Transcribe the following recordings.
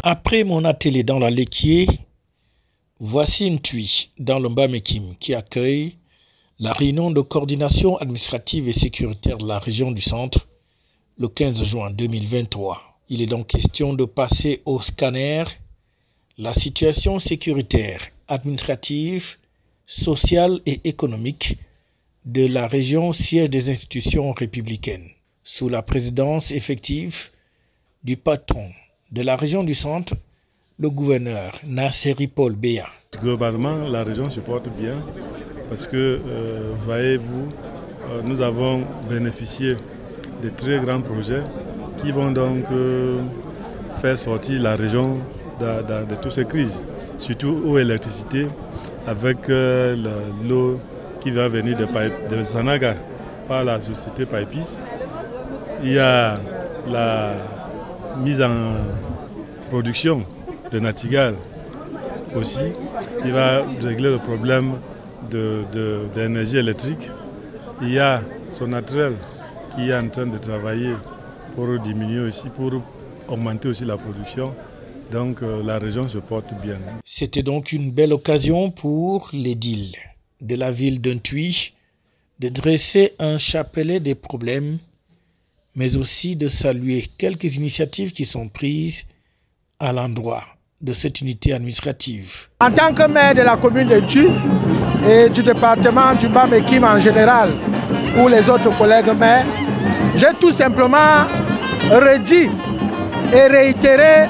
Après mon atelier dans la Lekié, voici une TUI dans le Mbamekim qui accueille la réunion de coordination administrative et sécuritaire de la région du Centre le 15 juin 2023. Il est donc question de passer au scanner la situation sécuritaire, administrative, sociale et économique de la région siège des institutions républicaines, sous la présidence effective du patron de la région du Centre, le gouverneur Nasseri Paul Béa. Globalement, la région se porte bien parce que, voyez-vous, nous avons bénéficié de très grands projets qui vont donc faire sortir la région de toutes ces crises, surtout eau et électricité, avec l'eau qui va venir de Sanaga par la société Pipis. Il y a la mise en production de Natigal aussi, qui va régler le problème d'énergie électrique. Il y a Sonatrel qui est en train de travailler pour diminuer aussi, pour augmenter aussi la production. Donc la région se porte bien. C'était donc une belle occasion pour l'édile de la ville d'Untui de dresser un chapelet des problèmes, mais aussi de saluer quelques initiatives qui sont prises à l'endroit de cette unité administrative. En tant que maire de la commune d'Untui et du département du Mbamekim en général, ou les autres collègues maires, j'ai tout simplement redit et réitéré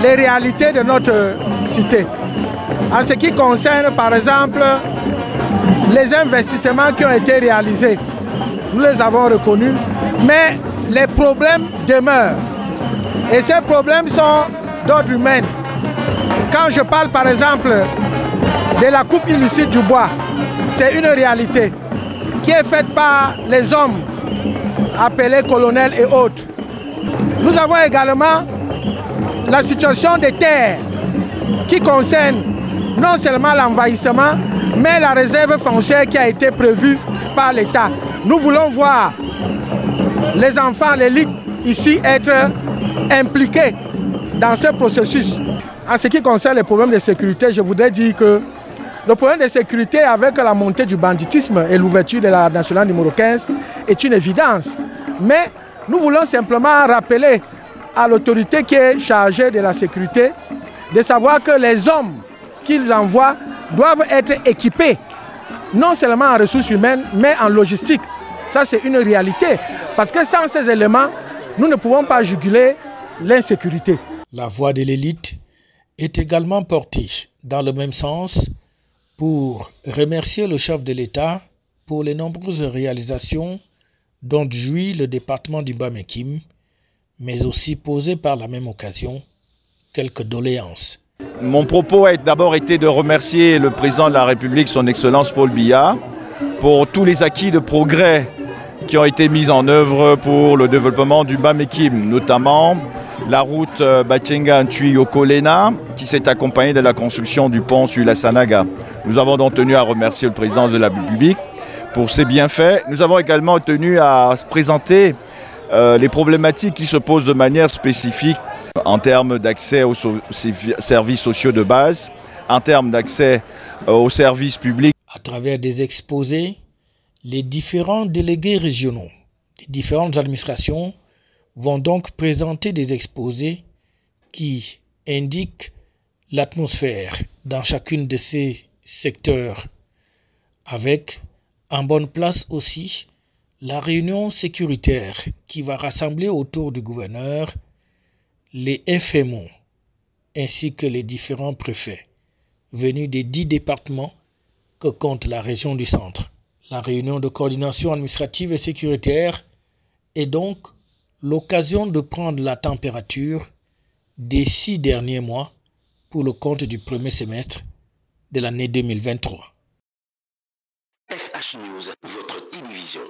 les réalités de notre cité. En ce qui concerne par exemple les investissements qui ont été réalisés, nous les avons reconnus, mais les problèmes demeurent. Et ces problèmes sont d'ordre humain. Quand je parle par exemple de la coupe illicite du bois, c'est une réalité qui est faite par les hommes appelés colonels et autres. Nous avons également la situation des terres qui concerne non seulement l'envahissement, mais la réserve foncière qui a été prévue par l'État. Nous voulons voir les enfants, l'élite ici être impliqués dans ce processus. En ce qui concerne les problèmes de sécurité, je voudrais dire que le problème de sécurité avec la montée du banditisme et l'ouverture de la nationale numéro 15 est une évidence. Mais nous voulons simplement rappeler à l'autorité qui est chargée de la sécurité de savoir que les hommes qu'ils envoient doivent être équipés, non seulement en ressources humaines, mais en logistique. Ça, c'est une réalité. Parce que sans ces éléments, nous ne pouvons pas juguler l'insécurité. La voix de l'élite est également portée dans le même sens pour remercier le chef de l'État pour les nombreuses réalisations dont jouit le département du Mbamekim, mais aussi poser par la même occasion quelques doléances. Mon propos a d'abord été de remercier le président de la République, son Excellence Paul Biya, pour tous les acquis de progrès qui ont été mis en œuvre pour le développement du Mbamekim, notamment la route Batyenga-Ntui-Yokolena qui s'est accompagnée de la construction du pont sur la Sanaga. Nous avons donc tenu à remercier le président de la République pour ses bienfaits. Nous avons également tenu à présenter les problématiques qui se posent de manière spécifique en termes d'accès aux services sociaux de base, en termes d'accès aux services publics. À travers des exposés, les différents délégués régionaux des différentes administrations vont donc présenter des exposés qui indiquent l'atmosphère dans chacune de ces secteurs, avec en bonne place aussi la réunion sécuritaire qui va rassembler autour du gouverneur les FMO ainsi que les différents préfets venus des 10 départements que compte la région du Centre. La réunion de coordination administrative et sécuritaire est donc l'occasion de prendre la température des 6 derniers mois pour le compte du premier semestre de l'année 2023. FH News, votre télévision.